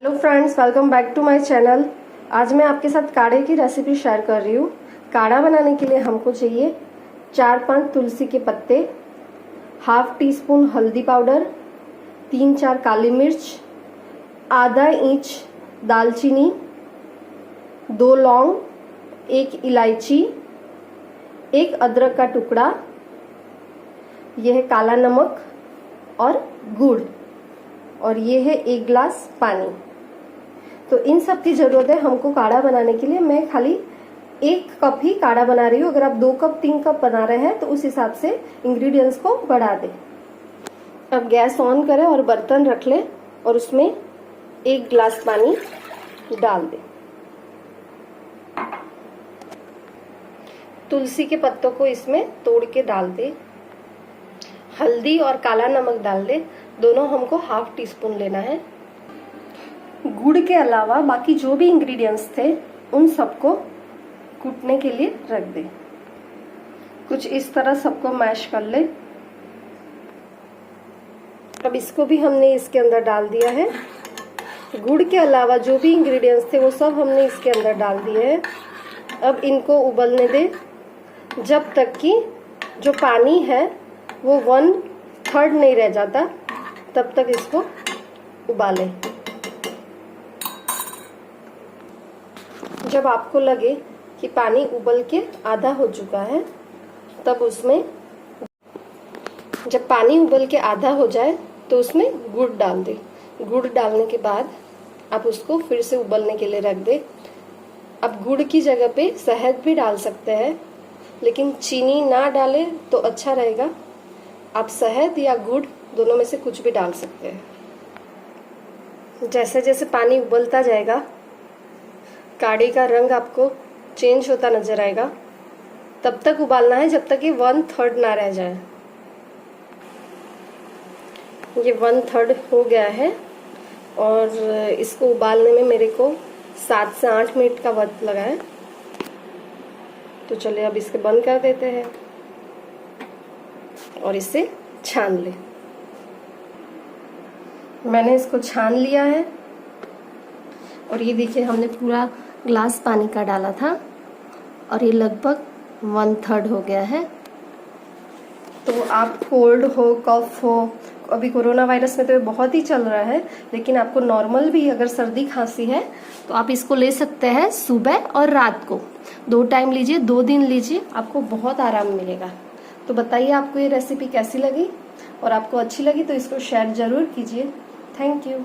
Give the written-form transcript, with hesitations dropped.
Hello friends, welcome back to my channel. आज मैं आपके साथ काढ़े की रेसिपी शेयर कर रही हूँ। काढ़ा बनाने के लिए हमको चाहिए 4-5 तुलसी के पत्ते, हाफ टी स्पून हल्दी पाउडर, 3-4 काली मिर्च, आधा इंच दालचीनी, 2 लौंग, 1 इलायची, 1 अदरक का टुकड़ा, यह है काला नमक और गुड़, और ये है 1 गिलास पानी। तो इन सब की जरूरत है हमको काढ़ा बनाने के लिए। मैं खाली 1 कप ही काढ़ा बना रही हूँ। अगर आप 2 कप 3 कप बना रहे हैं तो उस हिसाब से इंग्रेडिएंट्स को बढ़ा दें। अब गैस ऑन करें और बर्तन रख लें और उसमें 1 गिलास पानी डाल दें। तुलसी के पत्तों को इसमें तोड़ के डाल दें। हल्दी और काला नमक डाल दें, दोनों हमको हाफ टी स्पून लेना है। गुड़ के अलावा बाकी जो भी इंग्रेडिएंट्स थे उन सबको कूटने के लिए रख दें। कुछ इस तरह सबको मैश कर ले। अब इसको भी हमने इसके अंदर डाल दिया है। गुड़ के अलावा जो भी इंग्रेडिएंट्स थे वो सब हमने इसके अंदर डाल दिए हैं। अब इनको उबलने दें जब तक कि जो पानी है वो 1/3 नहीं रह जाता, तब तक इसको उबालें। जब आपको लगे कि पानी उबल के आधा हो चुका है, तब उसमें जब पानी उबल के आधा हो जाए तो उसमें गुड़ डाल दें। गुड़ डालने के बाद आप उसको फिर से उबलने के लिए रख दें। आप गुड़ की जगह पे शहद भी डाल सकते हैं, लेकिन चीनी ना डालें तो अच्छा रहेगा। आप शहद या गुड़ दोनों में से कुछ भी डाल सकते हैं। जैसे जैसे पानी उबलता जाएगा, काढ़े का रंग आपको चेंज होता नजर आएगा। तब तक उबालना है जब तक ये 1/3 ना रह जाए। ये 1/3 हो गया है और इसको उबालने में मेरे को 7 से 8 मिनट का वक्त लगा है। तो चलिए अब इसके बंद कर देते हैं और इसे छान ले। मैंने इसको छान लिया है और ये देखिए हमने पूरा ग्लास पानी का डाला था और ये लगभग 1/3 हो गया है। तो आप कोल्ड हो, कफ हो, अभी कोरोना वायरस में तो ये बहुत ही चल रहा है, लेकिन आपको नॉर्मल भी अगर सर्दी खांसी है तो आप इसको ले सकते हैं सुबह और रात को। 2 टाइम लीजिए, 2 दिन लीजिए, आपको बहुत आराम मिलेगा। तो बताइए आपको ये रेसिपी कैसी लगी, और आपको अच्छी लगी तो इसको शेयर जरूर कीजिए। Thank you.